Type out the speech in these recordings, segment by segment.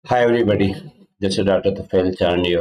Hi everybody, this is Dr. Tufel Chandio.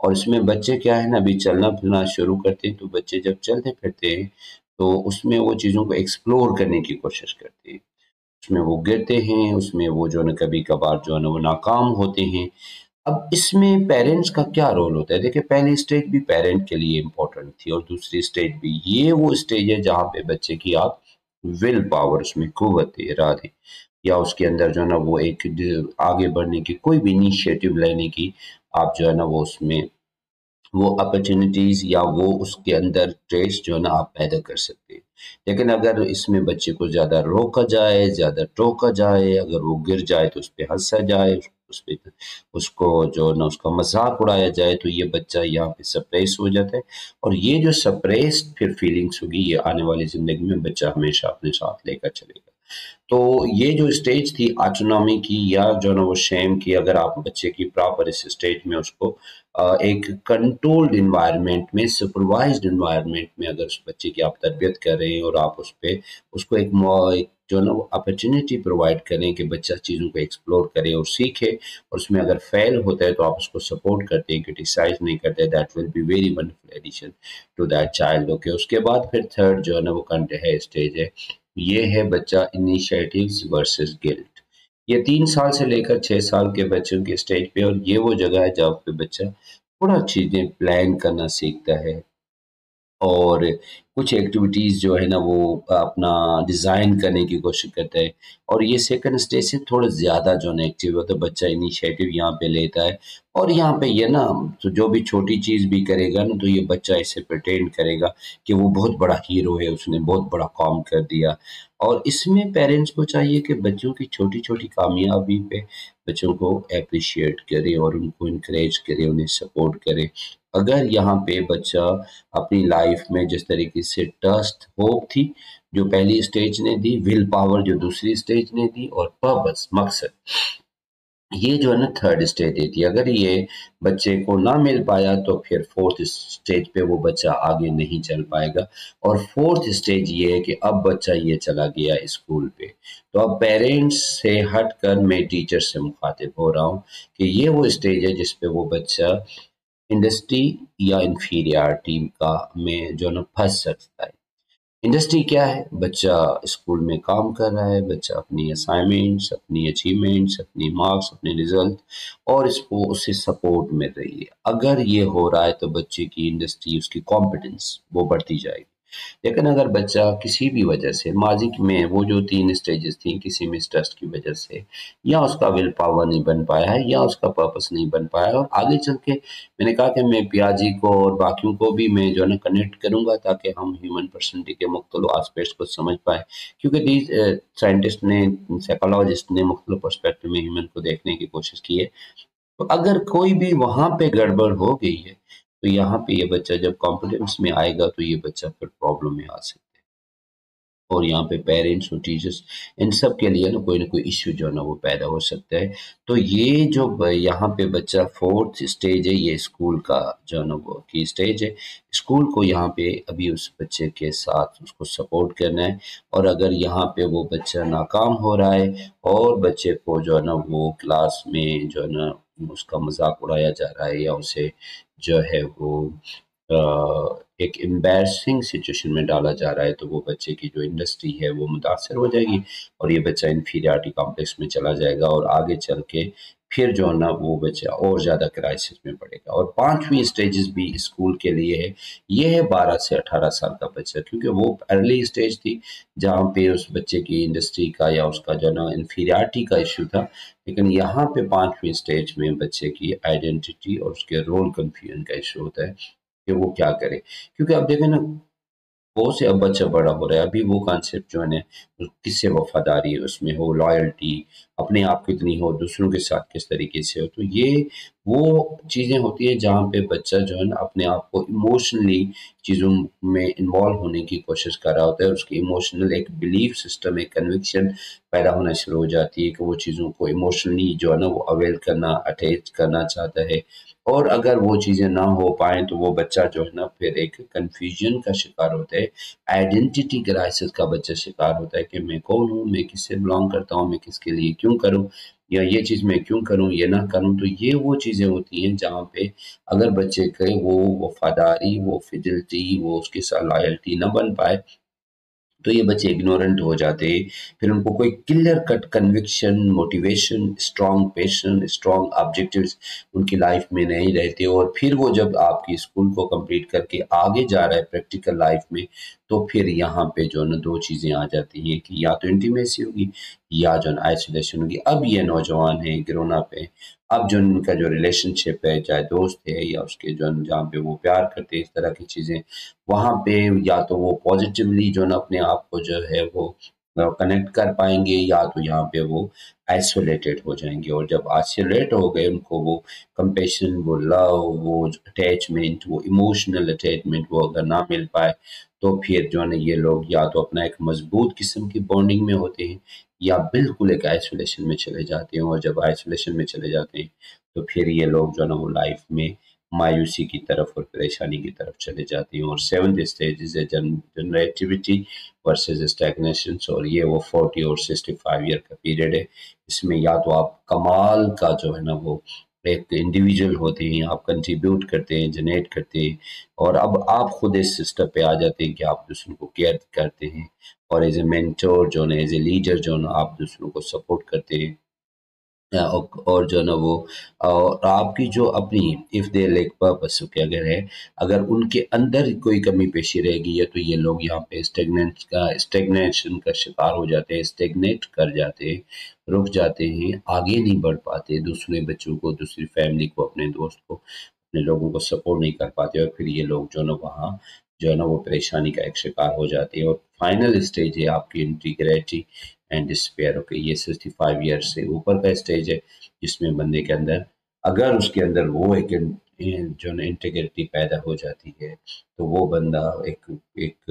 اور اس میں بچے کیا ہے نا ابھی چلنا پھرنا شروع کرتے ہیں، تو بچے جب چلتے پھرتے ہیں تو اس میں وہ چیزوں کو ایکسپلور کرنے کی کوشش کرتے ہیں، اس میں وہ گرتے ہیں، اس میں وہ جو ہے نا کبھی کبھار جو ہے نا وہ ناکام ہوتے ہیں۔ اب اس میں پیرنٹس کا کیا رول ہوتا ہے؟ دیکھیں پہلی اسٹیج بھی پیرنٹ کے لیے امپورٹنٹ تھی اور دوسری اسٹیج بھی، یہ وہ اسٹیج ہے جہاں پہ بچے کی آپ ول پاور، اس میں قوت ارادے یا اس کے اندر جو ہے نا وہ ایک آگے بڑھنے کی کوئی بھی انیشیٹو لینے کی آپ جو ہے نا وہ اس میں وہ اپرچونٹیز یا وہ اس کے اندر ٹریس جو ہے نا آپ پیدا کر سکتے ہیں۔ لیکن اگر اس میں بچے کو زیادہ روکا جائے، زیادہ ٹوکا جائے، اگر وہ گر جائے تو اس پہ ہنسا جائے، اس پہ اس کو جو نا اس کا مذاق اڑایا جائے، تو یہ بچہ یہاں پہ سپریس ہو جاتا ہے، اور یہ جو سپریس پھر فیلنگس ہوگی یہ آنے والی زندگی میں بچہ ہمیشہ اپنے ساتھ لے کر چلے گا۔ تو یہ جو اسٹیج تھی آٹونومی کی یا جو نا وہ شیم کی، اگر آپ بچے کی پراپر اس اسٹیج میں اس کو ایک کنٹرولڈ انوائرمنٹ میں، سپروائزڈ انوائرمنٹ میں اگر اس بچے کی آپ تربیت کر رہے ہیں اور آپ اس پہ اس کو ایک جو نا وہ اپرچونٹی پرووائڈ کریں کہ بچہ چیزوں کو ایکسپلور کرے اور سیکھے، اور اس میں اگر فیل ہوتا ہے تو آپ اس کو سپورٹ کرتے ہیں، کرٹیسائز نہیں کرتے، that will be very wonderful addition to that child. Okay, اس کے بعد پھر تھرڈ جو ہے نا وہ ہے اسٹیج ہے، یہ ہے بچہ انیشیٹیوز ورسز گلٹ۔ یہ 3 سال سے لے کر 6 سال کے بچوں کے اسٹیج پہ، اور یہ وہ جگہ ہے جہاں پہ بچہ تھوڑا چیزیں پلان کرنا سیکھتا ہے، اور کچھ ایکٹیویٹیز جو ہے نا وہ اپنا ڈیزائن کرنے کی کوشش کرتا ہے، اور یہ سیکنڈ اسٹیج سے تھوڑا زیادہ جو ہے نا ایکٹیو ہوتا ہے، بچہ انیشیٹو یہاں پہ لیتا ہے، اور یہاں پہ یہ نا تو جو بھی چھوٹی چیز بھی کرے گا نا تو یہ بچہ اسے پریٹینڈ کرے گا کہ وہ بہت بڑا ہیرو ہے، اس نے بہت بڑا کام کر دیا۔ اور اس میں پیرنٹس کو چاہیے کہ بچوں کی چھوٹی چھوٹی کامیابی پہ بچوں کو اپریشیٹ کرے اور ان کو انکریج کرے، انہیں سپورٹ کرے۔ اگر یہاں پہ بچہ اپنی لائف میں جس طریقے سے ٹرسٹ، ہوپ تھی جو پہلی اسٹیج نے دی، ول پاور جو دوسری اسٹیج نے دی، اور پرپس، مقصد، یہ جو ہے نا تھرڈ اسٹیج تھی، اگر یہ بچے کو نہ مل پایا تو پھر فورتھ اسٹیج پہ وہ بچہ آگے نہیں چل پائے گا۔ اور فورتھ اسٹیج یہ ہے کہ اب بچہ یہ چلا گیا اسکول پہ، تو اب پیرنٹس سے ہٹ کر میں ٹیچر سے مخاطب ہو رہا ہوں کہ یہ وہ اسٹیج ہے جس پہ وہ بچہ انڈسٹری یا انفیریارٹی کا میں جو نا پھنس سکتا ہے۔ انڈسٹری کیا ہے؟ بچہ اسکول میں کام کر رہا ہے، بچہ اپنی اسائنمنٹس، اپنی اچیومنٹس، اپنی مارکس، اپنے رزلٹ، اور اس کو اسے سپورٹ مل رہی ہے۔ اگر یہ ہو رہا ہے تو بچے کی انڈسٹری، اس کی کمپٹنس وہ بڑھتی جائے گی۔ لیکن اگر بچہ کسی بھی وجہ سے ماضی میں وہ جو 3 اسٹیجز تھیں، کسی مسٹرسٹ کی وجہ سے، یا اس کا ول پاور نہیں بن پایا ہے، یا اس کا پرپس نہیں بن پایا ہے، اور آگے چل کے میں نے کہا کہ میں پیاجی کو اور باقیوں کو بھی میں جو ہے نا کنیکٹ کروں گا تاکہ ہم ہیومن پرسنالٹی کے مختلف آسپیکٹس کو سمجھ پائیں، کیونکہ سائنٹسٹ نے، سائیکالوجسٹ نے مختلف پرسپیکٹو میں ہیومن کو دیکھنے کی کوشش کی ہے۔ تو اگر کوئی بھی وہاں پہ گڑبڑ ہو گئی ہے تو یہاں پہ یہ بچہ جب کانفیڈنس میں آئے گا تو یہ بچہ پھر پرابلم میں آ سکتا ہے، اور یہاں پہ پیرنٹس اور ٹیچرس ان سب کے لیے نا کوئی ایشو جو ہے نا وہ پیدا ہو سکتا ہے۔ تو یہ جو یہاں پہ بچہ فورتھ اسٹیج ہے، یہ اسکول کا جو ہے نا وہ کی اسٹیج ہے، اسکول کو یہاں پہ ابھی اس بچے کے ساتھ اس کو سپورٹ کرنا ہے، اور اگر یہاں پہ وہ بچہ ناکام ہو رہا ہے اور بچے کو جو ہے نا وہ کلاس میں جو ہے نا اس کا مذاق اڑایا جا رہا ہے، یا اسے جو ہے وہ ایک امبیرسنگ سچویشن میں ڈالا جا رہا ہے، تو وہ بچے کی جو انڈسٹری ہے وہ متاثر ہو جائے گی، اور یہ بچہ انفیریارٹی کمپلیکس میں چلا جائے گا، اور آگے چل کے پھر جو ہے نا وہ بچہ اور زیادہ کرائسس میں پڑے گا۔ اور پانچویں اسٹیجز بھی اسکول کے لیے ہے، یہ ہے 12 سے 18 سال کا بچہ، کیونکہ وہ ارلی اسٹیج تھی جہاں پہ اس بچے کی انڈسٹری کا یا اس کا جو ہے نا انفیریارٹی کا ایشو تھا، لیکن یہاں پہ پانچویں اسٹیج میں بچے کی آئیڈینٹی اور اس کے رول کنفیوژن کا ایشو ہوتا ہے کہ وہ کیا کرے، کیونکہ اب دیکھیں نا وہ سے اب بچہ بڑا ہو رہا ہے، ابھی وہ کانسیپٹ جو ہے کس سے وفاداری ہے اس میں ہو، لائلٹی اپنے آپ کتنی ہو، دوسروں کے ساتھ کس طریقے سے ہو، تو یہ وہ چیزیں ہوتی ہیں جہاں پہ بچہ جو ہے نا اپنے آپ کو ایموشنلی چیزوں میں انوالو ہونے کی کوشش کر رہا ہوتا ہے، اس کی ایموشنل ایک بلیف سسٹم، ایک کنوکشن پیدا ہونا شروع ہو جاتی ہے کہ وہ چیزوں کو ایموشنلی جو ہے نا وہ اویل کرنا، اٹیچ کرنا چاہتا ہے، اور اگر وہ چیزیں نہ ہو پائیں تو وہ بچہ جو ہے نا پھر ایک کنفیوژن کا شکار ہوتا ہے، آئیڈینٹی کرائسس کا بچہ شکار ہوتا ہے کہ میں کون ہوں، میں کس سے بلانگ کرتا ہوں، میں کس کے لیے کیوں کروں۔ یا یہ چیز میں کیوں کروں یہ نہ کروں. تو یہ وہ چیزیں ہوتی ہیں جہاں پہ اگر بچے کے وہ وفاداری، وہ فیڈلٹی، وہ اس کے ساتھ لائلٹی نہ بن پائے تو یہ بچے اگنورنٹ ہو جاتے. پھر ان کو کوئی clear cut conviction, motivation, strong passion, strong objectives ان کی لائف میں نہیں رہتے. اور پھر وہ جب آپ کی اسکول کو کمپلیٹ کر کے آگے جا رہا ہے پریکٹیکل لائف میں، تو پھر یہاں پہ جو ہے نا دو چیزیں آ جاتی ہیں کہ یا تو انٹیمیسی ہوگی یا جو ہے نا آئسولیشن ہوگی. اب یہ نوجوان ہیں، گرون اپ ہیں، اب جو ان کا جو ریلیشن شپ ہے، چاہے دوست ہے یا اس کے جو جہاں پہ وہ پیار کرتے ہیں، اس طرح کی چیزیں وہاں پہ یا تو وہ پازیٹیولی جو نا اپنے آپ کو جو ہے وہ کنیکٹ کر پائیں گے، یا تو یہاں پہ وہ آئسولیٹڈ ہو جائیں گے. اور جب آئسولیٹ ہو گئے ان کو وہ کمپیشن، وہ لو، وہ اٹیچمنٹ، وہ ایموشنل اٹیچمنٹ وہ اگر نہ مل پائے تو پھر جو ہے نا یہ لوگ یا تو اپنا ایک مضبوط قسم کی بانڈنگ میں ہوتے ہیں یا بالکل ایک آئسولیشن میں چلے جاتے ہیں. اور جب آئسولیشن میں چلے جاتے ہیں تو پھر یہ لوگ جو ہے نا وہ لائف میں مایوسی کی طرف اور پریشانی کی طرف چلے جاتے ہیں. اور سیونتھ اسٹیج ہے جنریٹیوٹی ورسز اسٹیگنیشن. اور یہ وہ 40 اور 65 ایئر کا پیریڈ ہے. اس میں یا تو آپ کمال کا جو ہے نا وہ ایک انڈیویجول ہوتے ہیں، آپ کنٹریبیوٹ کرتے ہیں، جنریٹ کرتے ہیں، اور اب آپ خود اس سسٹم پہ آ جاتے ہیں کہ آپ دوسروں کو کیئر کرتے ہیں، اور ایز اے مینٹور جو ہے ایز اے لیڈر جو ہے آپ دوسروں کو سپورٹ کرتے ہیں. اور جو ہے نا وہ آپ کی جو اپنی اف دے لیک پرپس کے اگر ان کے اندر کوئی کمی پیشی رہ گئی ہے تو یہ لوگ یہاں پہ اسٹیگنیشن کا شکار ہو جاتے ہیں، اسٹیگنیٹ کر جاتے ہیں، رک جاتے ہیں، آگے نہیں بڑھ پاتے، دوسرے بچوں کو، دوسری فیملی کو، اپنے دوست کو، اپنے لوگوں کو سپورٹ نہیں کر پاتے. اور پھر یہ لوگ جو ہے نا وہاں جو ہے نا وہ پریشانی کا ایک شکار ہو جاتے ہیں. اور فائنل اسٹیج ہے آپ کی انٹیگریٹی اینڈ ڈسپیئر. اوکے، یہ 65 ایئر سے اوپر کا اسٹیج ہے جس میں بندے کے اندر اگر اس کے اندر وہ ایک جو ہے انٹیگریٹی پیدا ہو جاتی ہے تو وہ بندہ ایک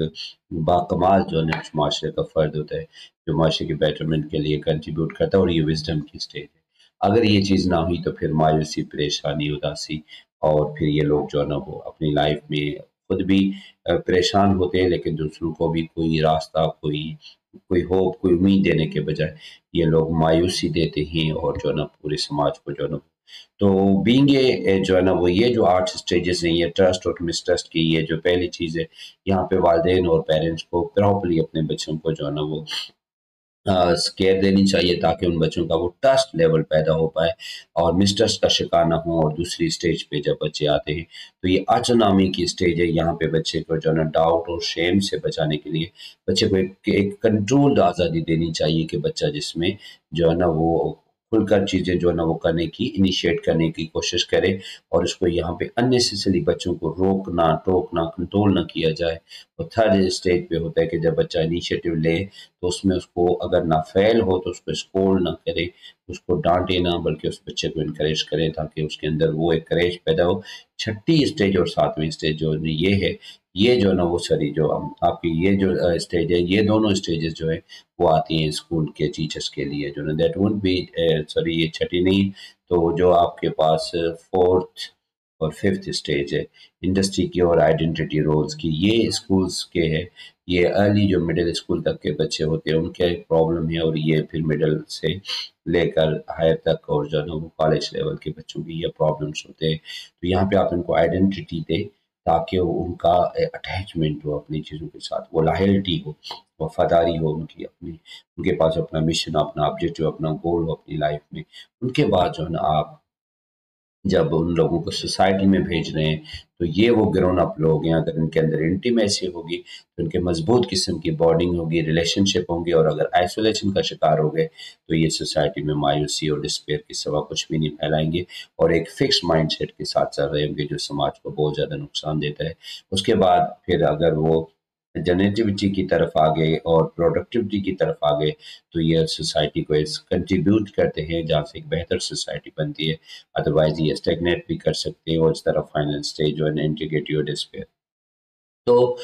باکمال جو ہے اس معاشرے کا فرد ہوتا ہے جو معاشرے کے بیٹرمنٹ کے لیے کنٹریبیوٹ کرتا ہے. اور یہ وزڈم کی اسٹیج ہے. اگر یہ چیز نہ ہوئی تو پھر مایوسی، پریشانی، اداسی، اور پھر یہ لوگ جو ہے نا وہ اپنی لائف میں خود بھی پریشان ہوتے ہیں لیکن دوسروں کو بھی کوئی راستہ، کوئی ہوپ، کوئی امید دینے کے بجائے یہ لوگ مایوسی دیتے ہیں اور جو ہے نا پورے سماج کو جو ہے نا. تو بینگ جو ہے نا وہ یہ جو 8 اسٹیجز ہیں، یہ ٹرسٹ اور مسٹرسٹ کی یہ جو پہلی چیز ہے، یہاں پہ والدین اور پیرنٹس کو پراپرلی اپنے بچوں کو جو ہے نا وہ کیئر دینی چاہیے تاکہ ان بچوں کا وہ ٹرسٹ لیول پیدا ہو پائے اور مسٹرسٹ کا شکار نہ ہوں. اور دوسری اسٹیج پہ جب بچے آتے ہیں تو یہ آٹونامی کی اسٹیج ہے. یہاں پہ بچے کو جو ہے نا ڈاؤٹ اور شیم سے بچانے کے لیے بچے کو ایک کنٹرولڈ آزادی دینی چاہیے کہ بچہ جس میں جو ہے نا وہ کھل کر چیزیں جو ہے نا وہ کرنے کی، انیشیٹ کرنے کی کوشش کرے، اور اس کو یہاں پہ اننیسیسری بچوں کو روکنا، ٹوکنا، کنٹرول نہ کیا جائے. اور تھرڈ اسٹیج پہ ہوتا ہے کہ جب بچہ انیشیٹو لے تو اس میں اس کو اگر نہ فیل ہو تو اس کو اسکول نہ کرے، اس کو ڈانٹے نہ، بلکہ اس بچے کو انکریج کرے تاکہ اس کے اندر وہ ایک کریج پیدا ہو. چھٹی اسٹیج اور ساتویں اسٹیج جو یہ ہے، یہ جو نا وہ ساری جو آپ کی یہ جو اسٹیج ہے، یہ دونوں اسٹیجز جو ہے وہ آتی ہیں اسکول کے ٹیچرز کے لیے جو نا دیٹ وونٹ بی سوری یہ چھٹی نہیں. تو جو آپ کے پاس فورتھ اور ففتھ اسٹیج ہے انڈسٹری کی اور آئیڈینٹی رولز کی، یہ اسکولز کے ہے. یہ ارلی جو مڈل اسکول تک کے بچے ہوتے ہیں ان کے ایک پرابلم ہے، اور یہ پھر مڈل سے لے کر ہائر تک اور جو ہے نا وہ کالج لیول کے بچوں کی یہ پرابلمس ہوتے ہیں. تو یہاں پہ آپ ان کو آئیڈینٹی دے تاکہ ان کا اٹیچمنٹ ہو اپنی چیزوں کے ساتھ، وہ لائلٹی ہو، وفاداری ہو ان کی، ان کے پاس اپنا مشن، اپنا آبجیکٹو، اپنا گول ہو اپنی لائف میں. ان کے بعد جو ہے نا آپ جب ان لوگوں کو سوسائٹی میں بھیج رہے ہیں تو یہ وہ گرون اپ لوگ ہیں. اگر ان کے اندر انٹیمیسی ہوگی تو ان کے مضبوط قسم کی بانڈنگ ہوگی، ریلیشن شپ ہوں گے، اور اگر آئسولیشن کا شکار ہو گئے تو یہ سوسائٹی میں مایوسی اور ڈسپیئر کے سوا کچھ بھی نہیں پھیلائیں گے اور ایک فکس مائنڈ سیٹ کے ساتھ چل رہے ہوں گے جو سماج کو بہت زیادہ نقصان دیتا ہے. اس کے بعد پھر اگر وہ جنریٹیوٹی کی طرف آگے اور پروڈکٹیوٹی کی طرف آگے تو یہ سوسائٹی کو کنٹریبیوٹ کرتے ہیں جہاں سے ایک بہتر سوسائٹی بنتی ہے. ادروائز یہ اسٹیگنیٹ بھی کر سکتے ہیں. اور اس طرح فائنل اسٹیج جو ہے انٹیگریٹی اور ڈسپیئر. تو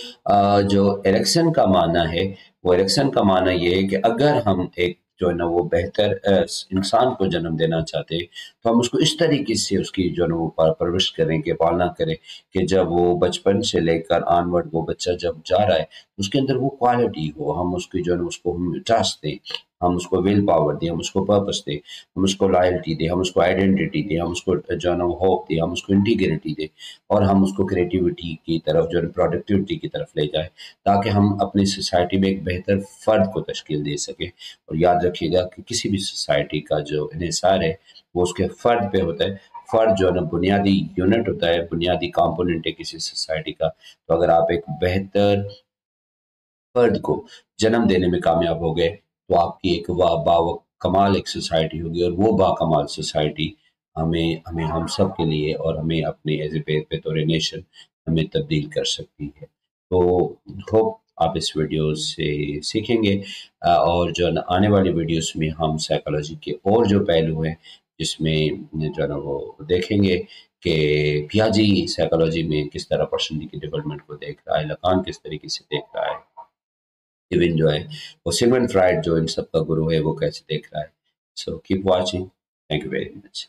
جو الیکشن کا معنی ہے وہ الیکشن کا معنی یہ ہے کہ اگر ہم ایک جو ہے نا وہ بہتر انسان کو جنم دینا چاہتے ہیں تو ہم اس کو اس طریقے سے اس کی جو ہے نا وہ پرورش کریں کہ پالنا کریں کہ جب وہ بچپن سے لے کر آنورڈ وہ بچہ جب جا رہا ہے اس کے اندر وہ کوالٹی ہو، ہم اس کی جو ہے نا اس کو ہم ٹرسٹ دیں، ہم اس کو ول پاور دیں، ہم اس کو پرپس دیں، ہم اس کو لائلٹی دیں، ہم اس کو آئیڈینٹی دیں، ہم اس کو جو ہے نا ہوپ دیں، ہم اس کو انٹیگریٹی دیں، اور ہم اس کو کریٹیوٹی کی طرف جو ہے پروڈکٹیوٹی کی طرف لے جائیں، تاکہ ہم اپنی سوسائٹی میں ایک بہتر فرد کو تشکیل دے سکیں۔ اور یاد رکھیے گا کہ کسی بھی سوسائٹی کا جو انحصار ہے وہ اس کے فرد پہ ہوتا ہے۔ فرد جو ہے نا بنیادی یونٹ ہوتا ہے، بنیادی کمپوننٹ ہے کسی سوسائٹی کا۔ تو اگر آپ ایک بہتر فرد کو جنم دینے میں کامیاب ہو گئے تو آپ کی ایک با کمال ایک سوسائٹی ہوگی، اور وہ با کمال سوسائٹی ہمیں ہم سب کے لیے اور ہمیں اپنے ایز اے بطور نیشن ہمیں تبدیل کر سکتی ہے۔ تو ہوپ آپ اس ویڈیو سے سیکھیں گے، اور جو آنے والی ویڈیوز میں ہم سائیکالوجی کے اور جو پہلو ہیں جس میں جو ہے نا وہ دیکھیں گے کہ پیاجی سائیکالوجی میں کس طرح پرسنالٹی کی ڈیولپمنٹ کو دیکھ رہا ہے، لکان کس طریقے سے دیکھ رہا ہے، ایون جو ہے وہ سیگمنڈ فرائڈ جو ان سب کا گرو ہے وہ کیسے دیکھ رہا ہے۔ So keep watching, thank you very much.